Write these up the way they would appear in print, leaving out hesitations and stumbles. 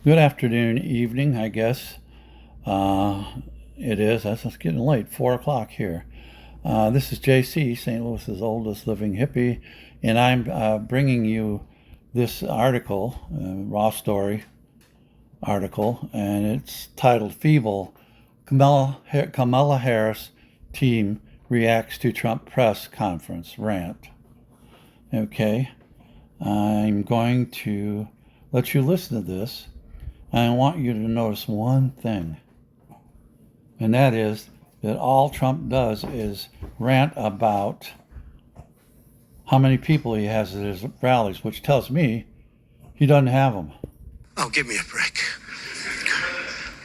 Good afternoon, evening, I guess. It is. It's getting late, 4 o'clock here. This is JC, St. Louis's oldest living hippie, and I'm bringing you this article, Raw Story article, and it's titled Feeble Kamala Harris Team Reacts to Trump Press Conference Rant. Okay, I'm going to let you listen to this. I want you to notice one thing, and that is that all Trump does is rant about how many people he has at his rallies, which tells me he doesn't have them. Oh, give me a break.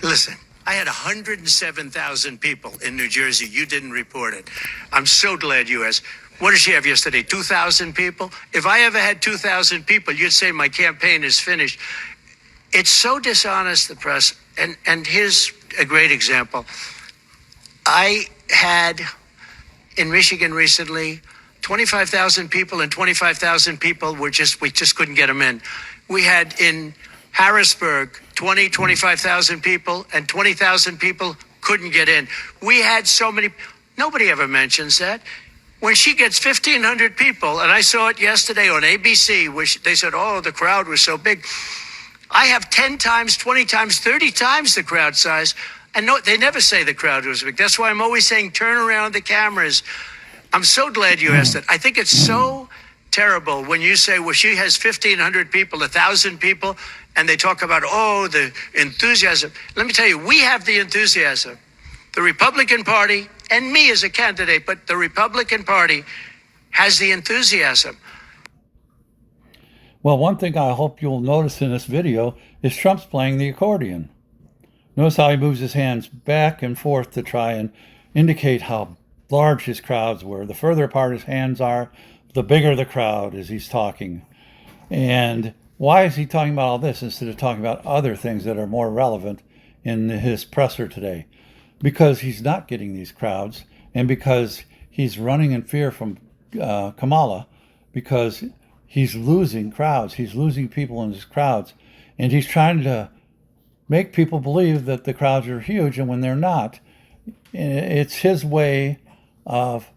Listen, I had 107,000 people in New Jersey. You didn't report it. I'm so glad you asked. What did she have yesterday? 2,000 people? If I ever had 2,000 people, you'd say my campaign is finished. It's so dishonest, the press. And here's a great example. I had in Michigan recently 25,000 people, and 25,000 people we just couldn't get them in. We had in Harrisburg 25,000 people, and 20,000 people couldn't get in. We had so many. Nobody ever mentions that. When she gets 1,500 people, and I saw it yesterday on ABC, which they said, oh, the crowd was so big. I have 10 times, 20 times, 30 times the crowd size. And no, they never say the crowd was big. That's why I'm always saying, turn around the cameras. I'm so glad you asked that. I think it's so terrible when you say, well, she has 1,500 people, 1,000 people, and they talk about, oh, the enthusiasm. Let me tell you, we have the enthusiasm. The Republican Party, and me as a candidate, but the Republican Party has the enthusiasm. Well, one thing I hope you'll notice in this video is Trump's playing the accordion. Notice how he moves his hands back and forth to try and indicate how large his crowds were. The further apart his hands are, the bigger the crowd as he's talking. And why is he talking about all this instead of talking about other things that are more relevant in his presser today? Because he's not getting these crowds, and because he's running in fear from Kamala, because he's losing crowds. He's losing people in his crowds. And he's trying to make people believe that the crowds are huge, and when they're not, it's his way of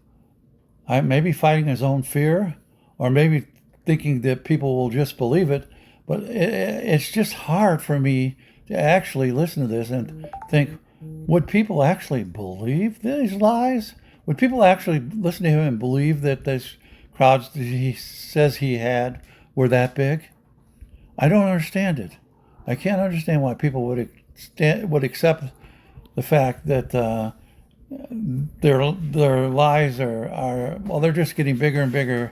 maybe fighting his own fear, or maybe thinking that people will just believe it. But it's just hard for me to actually listen to this and think, would people actually believe these lies? Would people actually listen to him and believe that these crowds that he says he had were that big? I don't understand it. I can't understand why people would accept the fact that their lies are well, they're just getting bigger and bigger.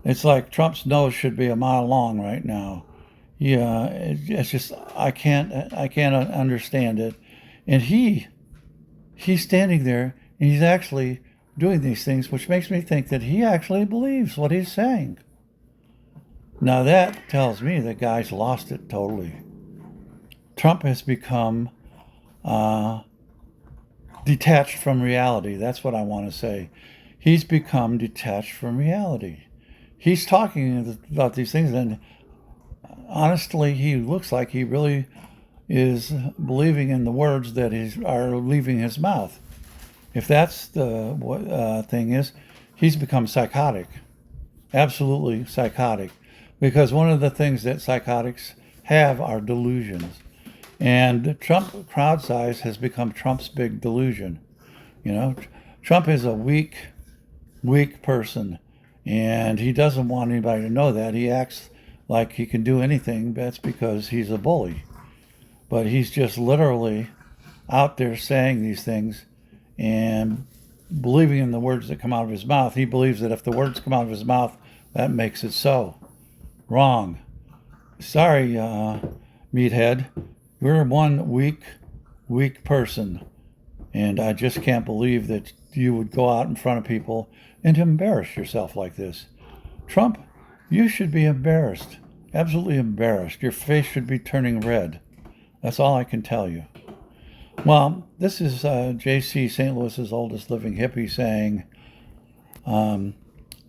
It's like Trump's nose should be a mile long right now. Yeah, it's just I can't understand it. And he's standing there and he's actually doing these things, which makes me think that he actually believes what he's saying. Now that tells me the guy's lost it totally. Trump has become detached from reality. That's what I want to say. He's become detached from reality. He's talking about these things, and honestly, he looks like he really is believing in the words that are leaving his mouth. If that's the thing is, he's become psychotic, absolutely psychotic, because one of the things that psychotics have are delusions. And Trump crowd size has become Trump's big delusion. You know, Trump is a weak person, and he doesn't want anybody to know that. He acts like he can do anything. That's because he's a bully. But he's just literally out there saying these things and believing in the words that come out of his mouth. He believes that if the words come out of his mouth, that makes it so. Wrong. Sorry, meathead. You're one weak person. And I just can't believe that you would go out in front of people and embarrass yourself like this. Trump, you should be embarrassed. Absolutely embarrassed. Your face should be turning red. That's all I can tell you. Well, this is JC, St. Louis's oldest living hippie, saying, I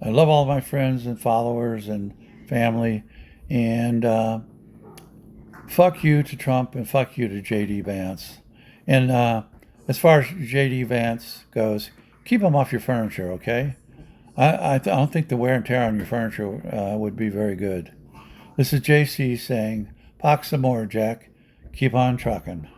love all my friends and followers and family, and fuck you to Trump and fuck you to J.D. Vance. And as far as J.D. Vance goes, keep him off your furniture, okay? I don't think the wear and tear on your furniture would be very good. This is JC saying, Pox some more, Jack. Keep on trucking.